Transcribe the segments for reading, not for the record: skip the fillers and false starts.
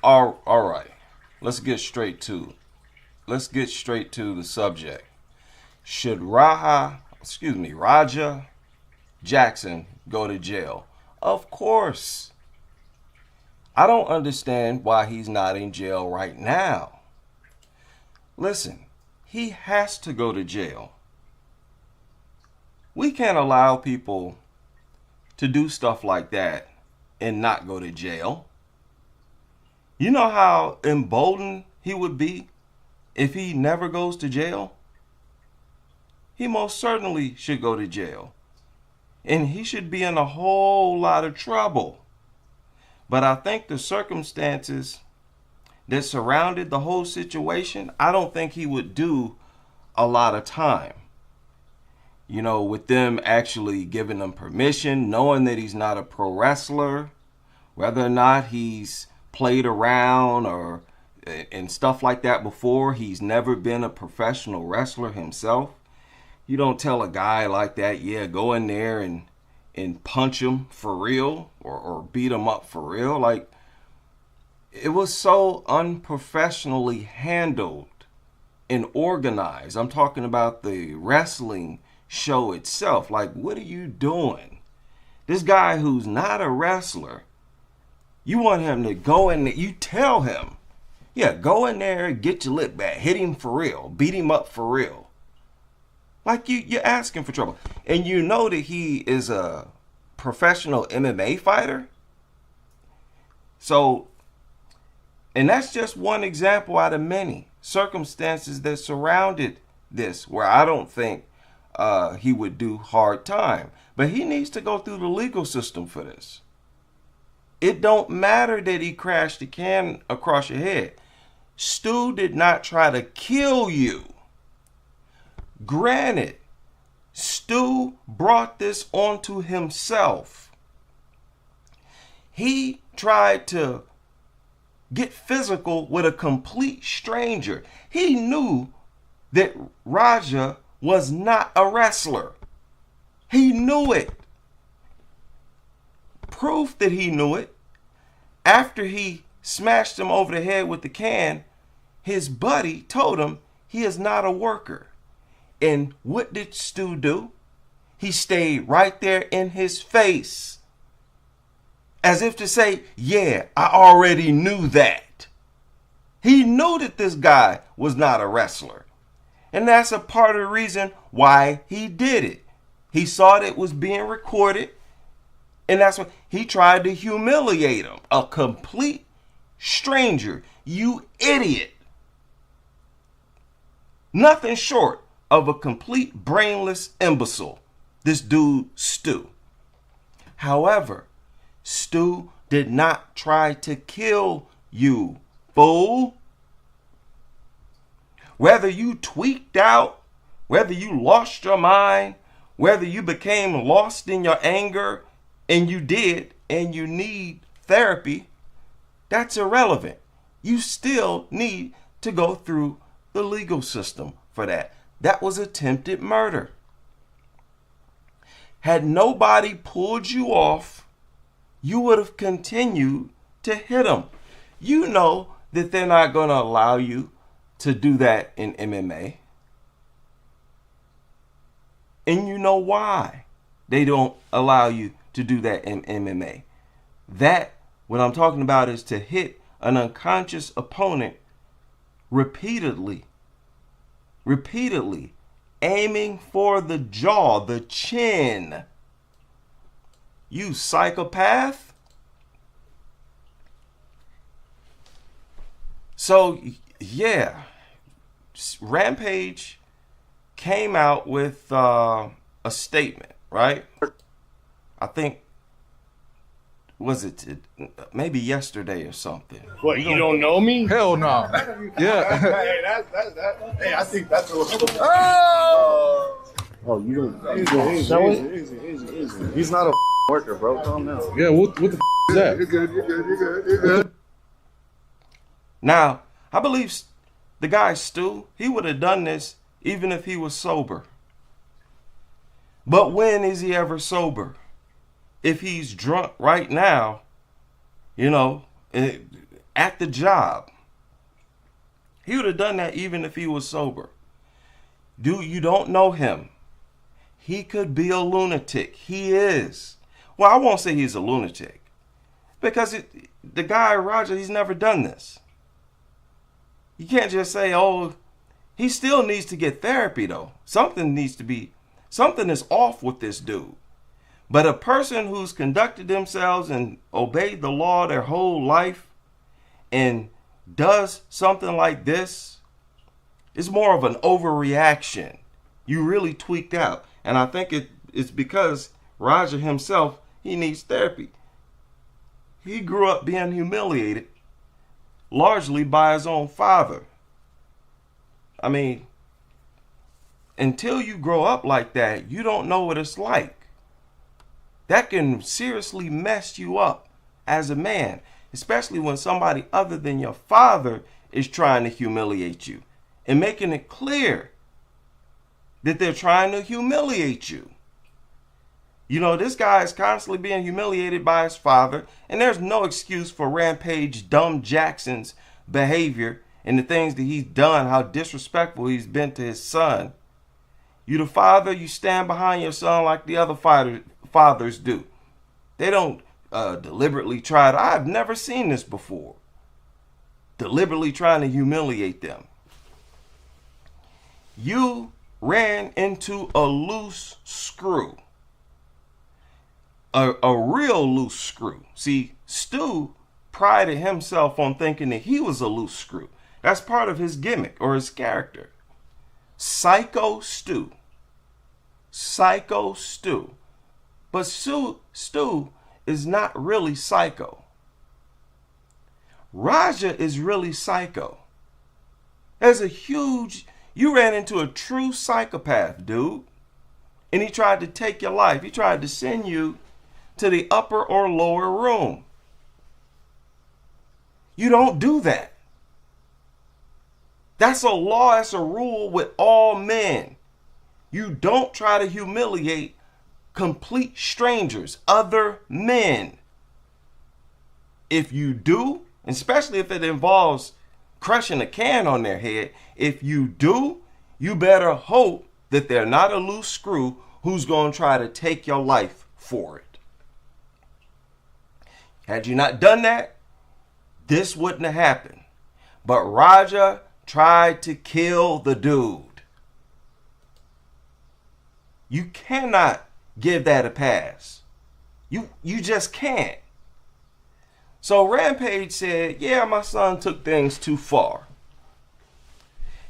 All right. Let's get straight to the subject. Should Raja Jackson go to jail? Of course. I don't understand why he's not in jail right now. Listen, he has to go to jail. We can't allow people to do stuff like that and not go to jail. You know how emboldened he would be if he never goes to jail? He most certainly should go to jail. And he should be in a whole lot of trouble. But I think the circumstances that surrounded the whole situation, I don't think he would do a lot of time. You know, with them actually giving him permission, knowing that he's not a pro wrestler, whether or not he's played around or and stuff like that before, he's never been a professional wrestler himself. You don't tell a guy like that, yeah, go in there and punch him for real or beat him up for real. Like, it was so unprofessionally handled and organized. I'm talking about the wrestling show itself. Like, what are you doing? This guy who's not a wrestler, you want him to go in there, you tell him, yeah, go in there, get your lip back, hit him for real, beat him up for real. Like, you're asking for trouble. And you know that he is a professional MMA fighter. So, and that's just one example out of many circumstances that surrounded this, where I don't think he would do hard time. But he needs to go through the legal system for this. It don't matter that he crashed the can across your head. Stu did not try to kill you. Granted, Stu brought this onto himself. He tried to get physical with a complete stranger. He knew that Raja was not a wrestler. He knew it. Proof that he knew it, after he smashed him over the head with the can, his buddy told him he is not a worker. And what did Stu do? He stayed right there in his face, as if to say, yeah, I already knew that. He knew that this guy was not a wrestler. And that's a part of the reason why he did it. He saw that it was being recorded, and that's what he tried to humiliate him. A complete stranger. You idiot. Nothing short of a complete brainless imbecile. This dude, Stu. However, Stu did not try to kill you, fool. Whether you tweaked out, whether you lost your mind, whether you became lost in your anger, and you did, and you need therapy, that's irrelevant. You still need to go through the legal system for that. That was attempted murder. Had nobody pulled you off, you would have continued to hit them. You know that they're not going to allow you to do that in MMA. And you know why they don't allow you to do that in MMA. That, what I'm talking about, is to hit an unconscious opponent repeatedly, aiming for the jaw, the chin. You psychopath. So, yeah, Rampage came out with a statement, right? I think, was it maybe yesterday or something? What, you don't know me? Hell no. Yeah. Hey, I think that's a little. Oh, you don't sell it? Easy. He's not a worker, bro. Calm down. Yeah, what the is that? You're good. Now, I believe the guy Stu, he would have done this even if he was sober. But when is he ever sober? If he's drunk right now, you know, at the job. He would have done that even if he was sober. Dude, you don't know him. He could be a lunatic. He is. Well, I won't say he's a lunatic. Because the guy, Roger, he's never done this. You can't just say, oh, he still needs to get therapy, though. Something is off with this dude. But a person who's conducted themselves and obeyed the law their whole life and does something like this is more of an overreaction. You really tweaked out. And I think it's because Roger himself, he needs therapy. He grew up being humiliated largely by his own father. I mean, until you grow up like that, you don't know what it's like. That can seriously mess you up as a man, especially when somebody other than your father is trying to humiliate you and making it clear that they're trying to humiliate you. You know, this guy is constantly being humiliated by his father, and there's no excuse for Rampage Dumb Jackson's behavior and the things that he's done, how disrespectful he's been to his son. You the father, you stand behind your son like the other fathers do. They don't deliberately try to, I've never seen this before, deliberately trying to humiliate them. You ran into a loose screw. A real loose screw. See, Stu prided himself on thinking that he was a loose screw. That's part of his gimmick or his character. Psycho Stu. Psycho Stu. But Stu is not really psycho. Raja is really psycho. You ran into a true psychopath, dude. And he tried to take your life. He tried to send you to the upper or lower room. You don't do that. That's a law, that's a rule with all men. You don't try to humiliate complete strangers, other men. If you do, especially if it involves crushing a can on their head, if you do, you better hope that they're not a loose screw who's going to try to take your life for it. Had you not done that, this wouldn't have happened. But Raja tried to kill the dude. You cannot give that a pass. You just can't. So Rampage said, yeah, my son took things too far.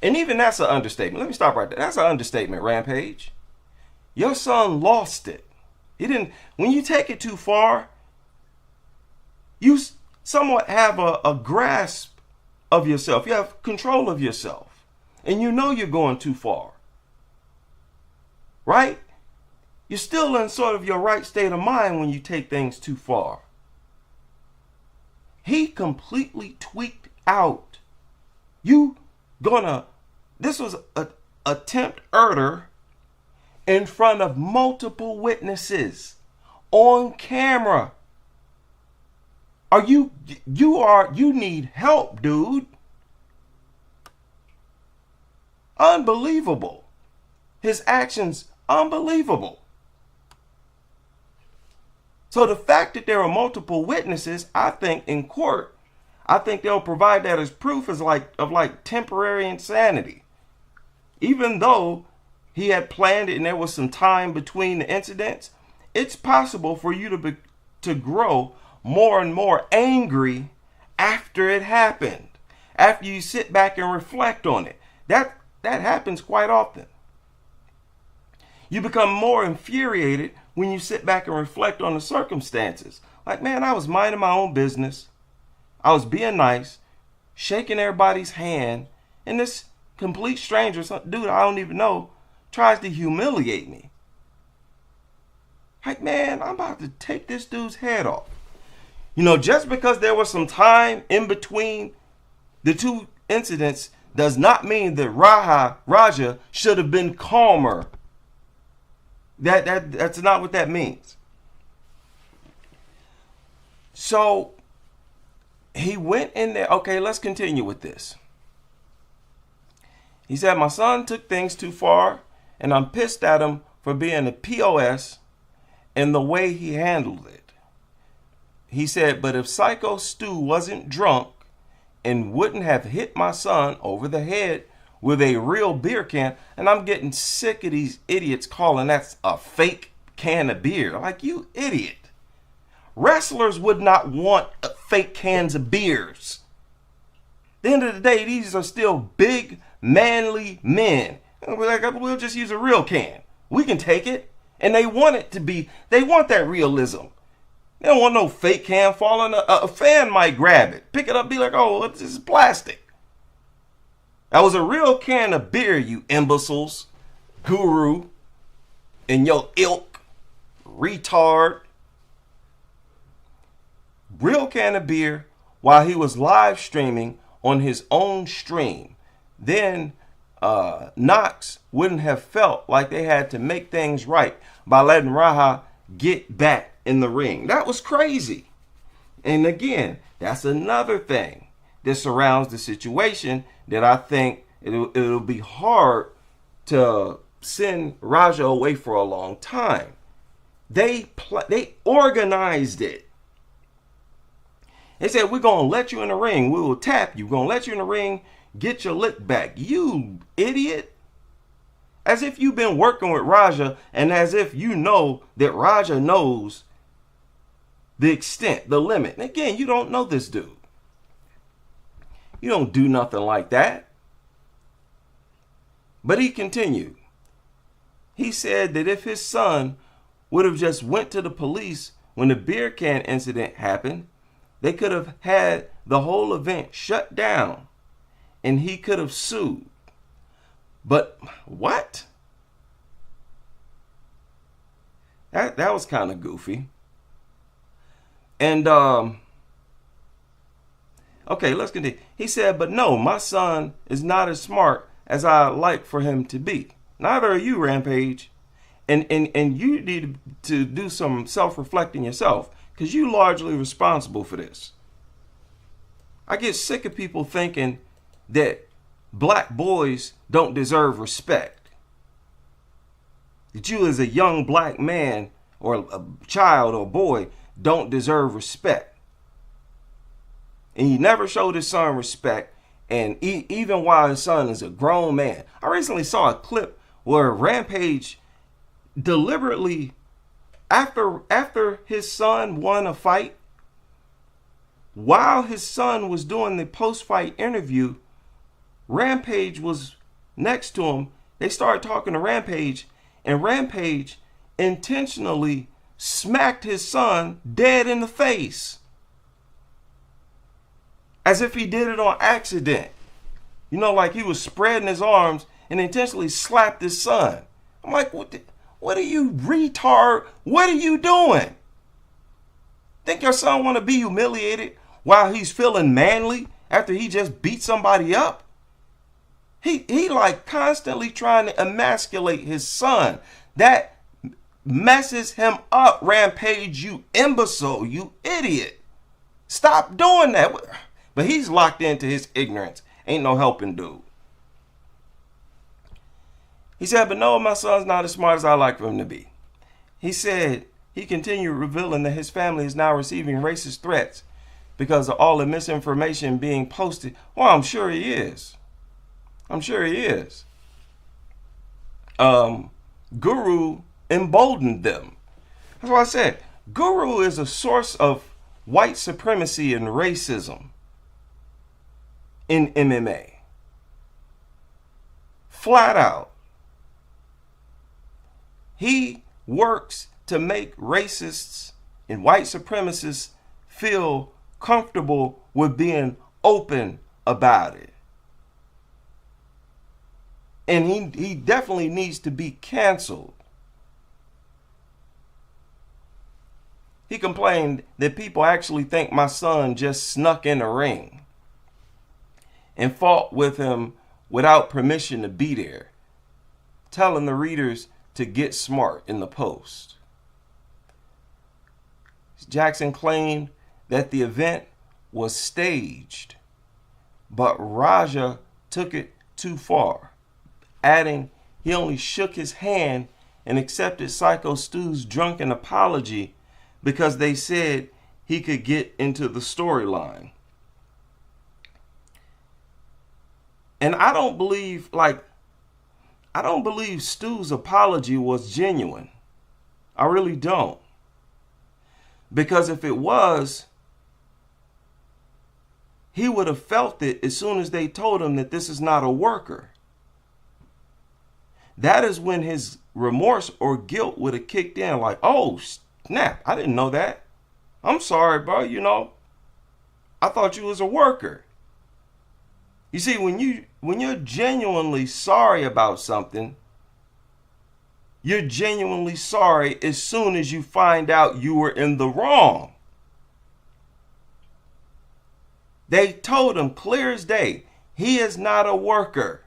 And even that's an understatement. Let me stop right there. That's an understatement, Rampage. Your son lost it. When you take it too far, you somewhat have a grasp of yourself. You have control of yourself. And you know you're going too far. Right? You're still in sort of your right state of mind when you take things too far. He completely tweaked out. This was a attempt murder in front of multiple witnesses on camera. You need help, dude. Unbelievable. His actions, unbelievable. So the fact that there are multiple witnesses, I think in court, I think they'll provide that as proof of temporary insanity. Even though he had planned it and there was some time between the incidents, it's possible for you to grow more and more angry after it happened, after you sit back and reflect on it. That happens quite often. You become more infuriated when you sit back and reflect on the circumstances. Like, man, I was minding my own business. I was being nice, shaking everybody's hand, and this complete stranger, dude I don't even know, tries to humiliate me. Like, man, I'm about to take this dude's head off. You know, just because there was some time in between the two incidents does not mean that Raja should have been calmer. That's not what that means. So he went in there. Okay, let's continue with this. He said, my son took things too far, and I'm pissed at him for being a POS and the way he handled it. He said, but if Psycho Stu wasn't drunk and wouldn't have hit my son over the head with a real beer can, and I'm getting sick of these idiots calling that a fake can of beer. Like, you idiot. Wrestlers would not want fake cans of beers. At the end of the day, these are still big, manly men. We'll just use a real can. We can take it. And they want it to be, they want that realism. They don't want no fake can falling. A fan might grab it, pick it up, be like, oh, this is plastic. That was a real can of beer, you imbeciles. Guru and your ilk. Retard. Real can of beer while he was live streaming on his own stream. Then Knox wouldn't have felt like they had to make things right by letting Raja get back in the ring. That was crazy. And again, that's another thing that surrounds the situation that I think it'll be hard to send Raja away for a long time. They organized it. They said, we're going to let you in the ring. We will tap you. We're going to let you in the ring. Get your lick back. You idiot. As if you've been working with Raja and as if you know that Raja knows the extent, the limit. And again, you don't know this dude. You don't do nothing like that. But he continued. He said that if his son would have just went to the police when the beer can incident happened, they could have had the whole event shut down and he could have sued. But what? That was kind of goofy. And okay, let's continue. He said, but no, my son is not as smart as I like for him to be. Neither are you, Rampage. And you need to do some self-reflecting yourself, because you're largely responsible for this. I get sick of people thinking that black boys don't deserve respect. That you as a young black man or a child or boy don't deserve respect. And he never showed his son respect. And even while his son is a grown man. I recently saw a clip where Rampage deliberately, after his son won a fight, while his son was doing the post-fight interview, Rampage was next to him. They started talking to Rampage, and Rampage intentionally smacked his son dead in the face. As if he did it on accident. You know, like he was spreading his arms and intentionally slapped his son. I'm like, what are you, retard? What are you doing? Think your son want to be humiliated while he's feeling manly after he just beat somebody up? He like constantly trying to emasculate his son. That messes him up, Rampage, you imbecile, you idiot. Stop doing that. But he's locked into his ignorance. Ain't no helping dude. He said, but no, my son's not as smart as I like for him to be. He said he continued revealing that his family is now receiving racist threats because of all the misinformation being posted. Well, I'm sure he is. I'm sure he is. Guru emboldened them. That's what I said. Guru is a source of white supremacy and racism in MMA. Flat out. He works to make racists and white supremacists feel comfortable with being open about it. And he definitely needs to be canceled. He complained that people actually think my son just snuck in the ring and fought with him without permission to be there, telling the readers to get smart in the post. Jackson claimed that the event was staged, but Raja took it too far, adding he only shook his hand and accepted Psycho Stu's drunken apology because they said he could get into the storyline. And I don't believe Stu's apology was genuine. I really don't. Because if it was, he would have felt it as soon as they told him that this is not a worker. That is when his remorse or guilt would have kicked in, like, oh, snap, I didn't know that. I'm sorry, bro, I thought you was a worker. You see, when you're genuinely sorry about something, you're genuinely sorry as soon as you find out you were in the wrong. They told him clear as day, he is not a worker.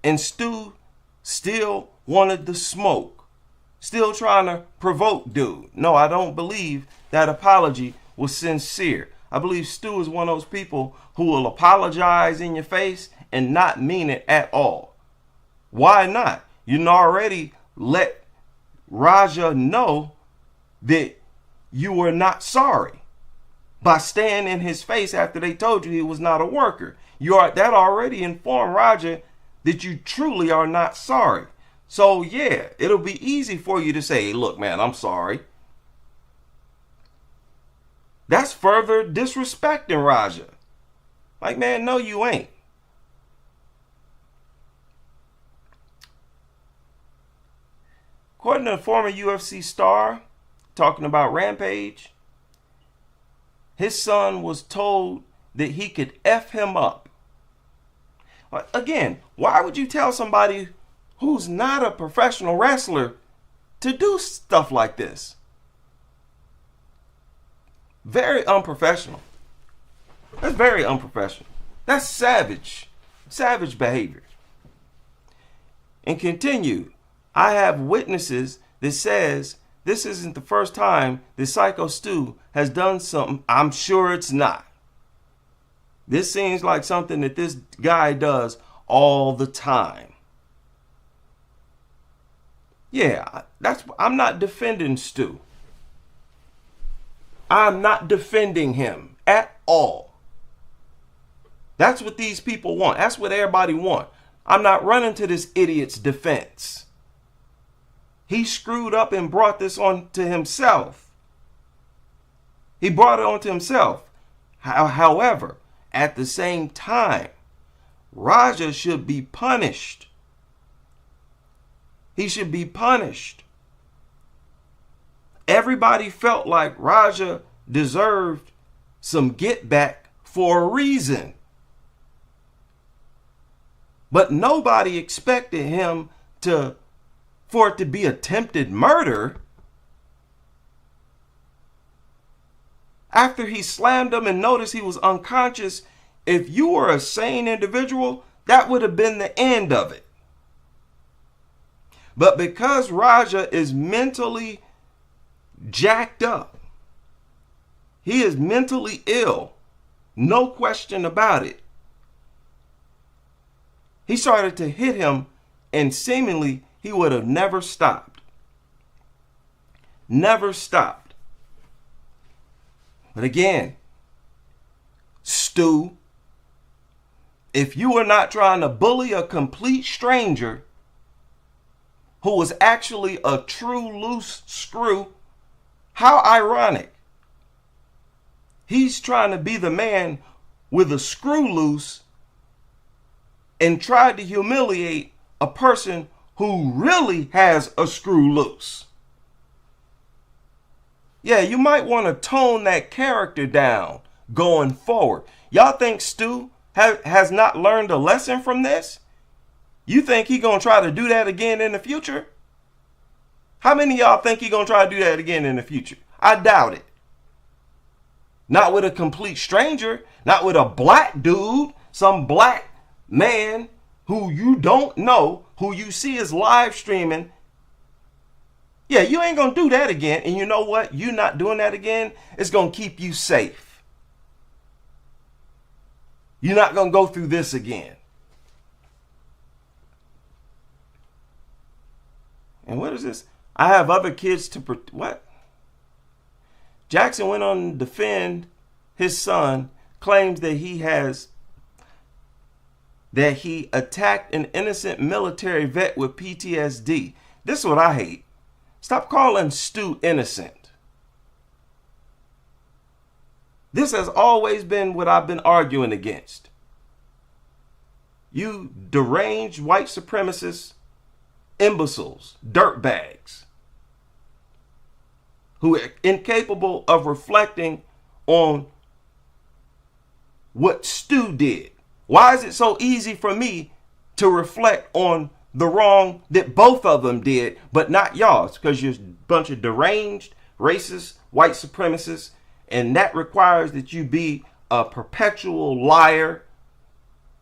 And Stu still wanted the smoke, still trying to provoke dude. No, I don't believe that apology was sincere. I believe Stu is one of those people who will apologize in your face and not mean it at all. Why not? You already let Raja know that you were not sorry by staying in his face after they told you he was not a worker. That already informed Raja that you truly are not sorry. So yeah, it'll be easy for you to say, look, man, I'm sorry. That's further disrespecting Raja. Like, man, no, you ain't. According to a former UFC star talking about Rampage, his son was told that he could F him up. Again, why would you tell somebody who's not a professional wrestler to do stuff like this? Very unprofessional. That's very unprofessional. That's savage. Savage behavior. And continue. I have witnesses that says this isn't the first time that Psycho Stu has done something. I'm sure it's not. This seems like something that this guy does all the time. Yeah, I'm not defending Stu. I'm not defending him at all. That's what these people want. That's what everybody want. I'm not running to this idiot's defense. He screwed up and brought this on to himself. He brought it on to himself. However, at the same time, Raja should be punished. He should be punished. Everybody felt like Raja deserved some get back for a reason. But nobody expected him for it to be attempted murder. After he slammed him and noticed he was unconscious, if you were a sane individual, that would have been the end of it. But because Raja is mentally jacked up, he is mentally ill, no question about it. He started to hit him, and seemingly he would have never stopped. Never stopped. But again, Stu, if you were not trying to bully a complete stranger who was actually a true loose screw, how ironic. He's trying to be the man with a screw loose and tried to humiliate a person who really has a screw loose. Yeah, you might want to tone that character down going forward. Y'all think Stu has not learned a lesson from this? You think he gonna try to do that again in the future? How many of y'all think he gonna try to do that again in the future? I doubt it. Not with a complete stranger, not with a black dude, some black man who you don't know, who you see is live streaming Yeah, you ain't going to do that again. And you know what? You not doing that again, it's going to keep you safe. You're not going to go through this again. And what is this? I have other kids to what? Jackson went on to defend his son, claims that he attacked an innocent military vet with PTSD. This is what I hate. Stop calling Stu innocent. This has always been what I've been arguing against. You deranged white supremacists, imbeciles, dirtbags, who are incapable of reflecting on what Stu did. Why is it so easy for me to reflect on the wrong that both of them did, but not y'all's? Because you're a bunch of deranged, racist, white supremacists, and that requires that you be a perpetual liar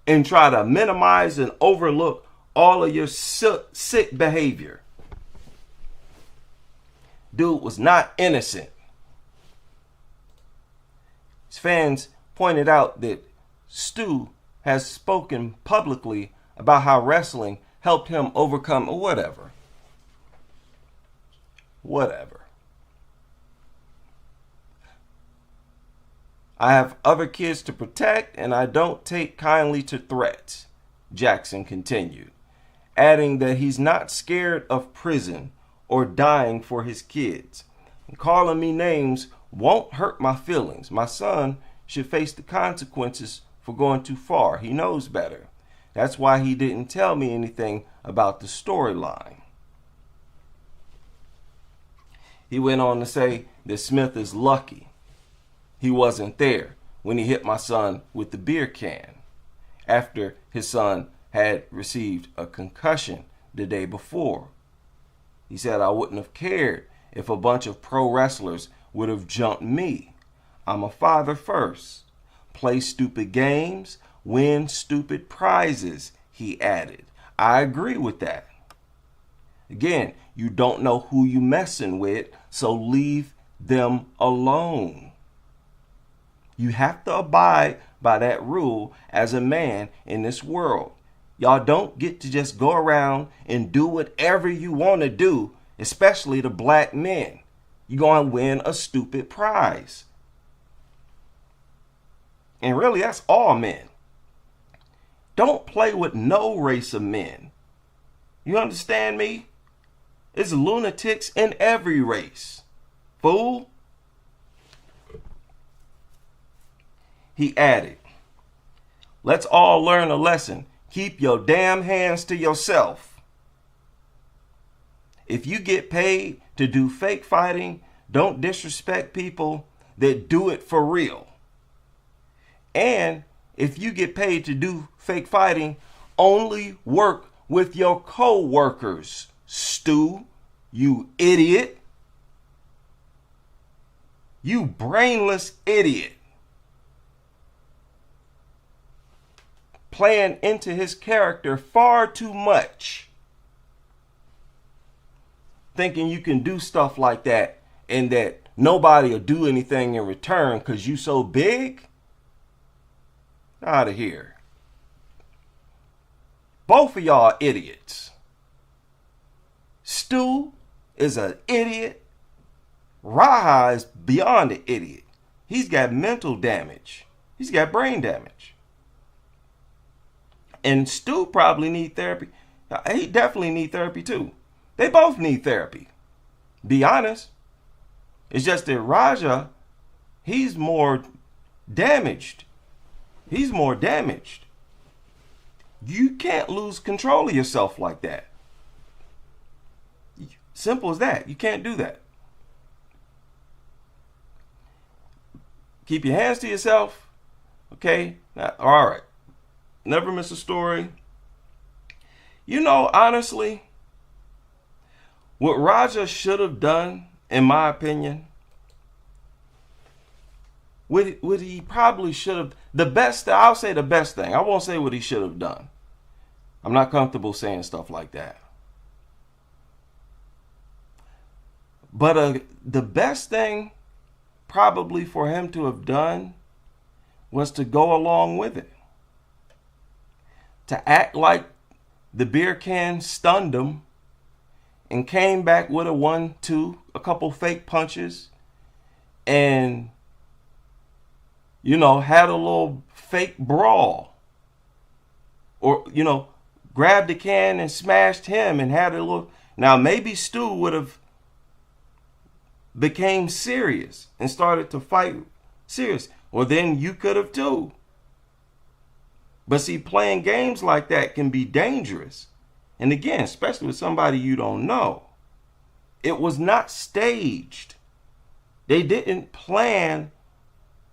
and try to minimize and overlook all of your sick behavior. Dude was not innocent. His fans pointed out that Stu has spoken publicly about how wrestling helped him overcome whatever. I have other kids to protect, and I don't take kindly to threats, Jackson continued, adding that he's not scared of prison or dying for his kids. And calling me names won't hurt my feelings. My son should face the consequences for going too far. He knows better. That's why he didn't tell me anything about the storyline. He went on to say that Smith is lucky he wasn't there when he hit my son with the beer can after his son had received a concussion the day before. He said, I wouldn't have cared if a bunch of pro wrestlers would have jumped me. I'm a father first. Play stupid games, win stupid prizes, he added. I agree with that. Again, you don't know who you messing with, so leave them alone. You have to abide by that rule as a man in this world. Y'all don't get to just go around and do whatever you want to do, especially the black men. You're going to win a stupid prize. And really, that's all men. Don't play with no race of men. You understand me? It's lunatics in every race. Fool. He added, let's all learn a lesson. Keep your damn hands to yourself. If you get paid to do fake fighting, don't disrespect people that do it for real. And if you get paid to do fake fighting, only work with your co-workers, Stu, you idiot. You brainless idiot. Playing into his character far too much. Thinking you can do stuff like that and that nobody will do anything in return because you so big. Out of here. Both of y'all idiots. Stu is an idiot. Raha is beyond an idiot. He's got mental damage. He's got brain damage. And Stu probably need therapy. He definitely need therapy too. They both need therapy. Be honest. It's just that Raja, he's more damaged. He's more damaged. You can't lose control of yourself like that. Simple as that. You can't do that. Keep your hands to yourself. Okay? Now, all right. Never miss a story. You know, honestly, what Raja should have done, in my opinion, what he probably should have, I'll say the best thing. I won't say what he should have done. I'm not comfortable saying stuff like that. But the best thing probably for him to have done was to go along with it. To act like the beer can stunned him and came back with a 1-2, a couple fake punches, and, you know, had a little fake brawl. Or, you know, grabbed the can and smashed him and had a little. Now, maybe Stu would have became serious and started to fight serious. Well, then you could have too. But see, playing games like that can be dangerous. And again, especially with somebody you don't know. It was not staged. They didn't plan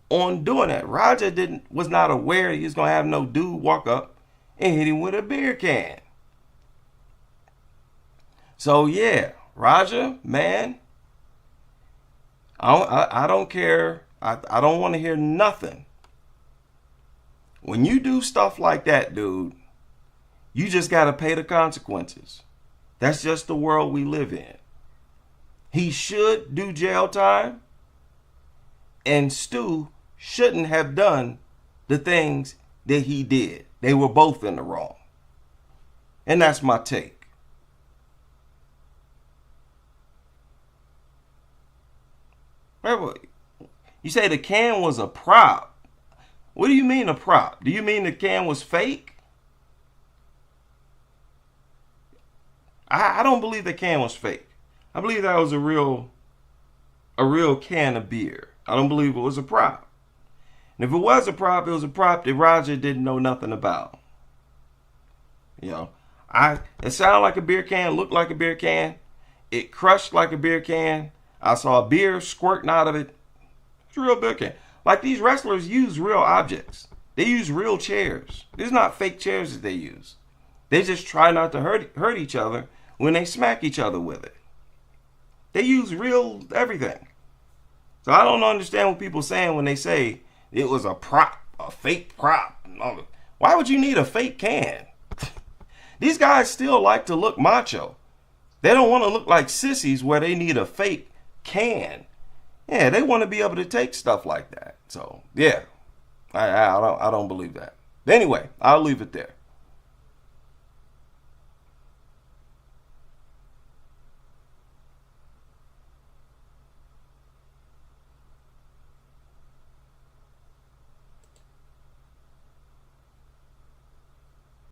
on doing that. Roger was not aware he was going to have no dude walk up and hit him with a beer can. So yeah, Roger, man, I don't care. I don't want to hear nothing. When you do stuff like that, dude, you just got to pay the consequences. That's just the world we live in. He should do jail time, and Stu shouldn't have done the things that he did. They were both in the wrong. And that's my take. You say the can was a prop. What do you mean a prop? Do you mean the can was fake? I don't believe the can was fake. I believe that was a real can of beer. I don't believe it was a prop. And if it was a prop, it was a prop that Roger didn't know nothing about. You know, it sounded like a beer can, looked like a beer can. It crushed like a beer can. I saw beer squirting out of it. It's a real beer can. Like, these wrestlers use real objects. They use real chairs. These are not fake chairs that they use. They just try not to hurt each other when they smack each other with it. They use real everything. So I don't understand what people are saying when they say it was a prop, a fake prop. Why would you need a fake can? These guys still like to look macho. They don't want to look like sissies where they need a fake can. Yeah, they want to be able to take stuff like that. So, yeah, I don't believe that. Anyway, I'll leave it there.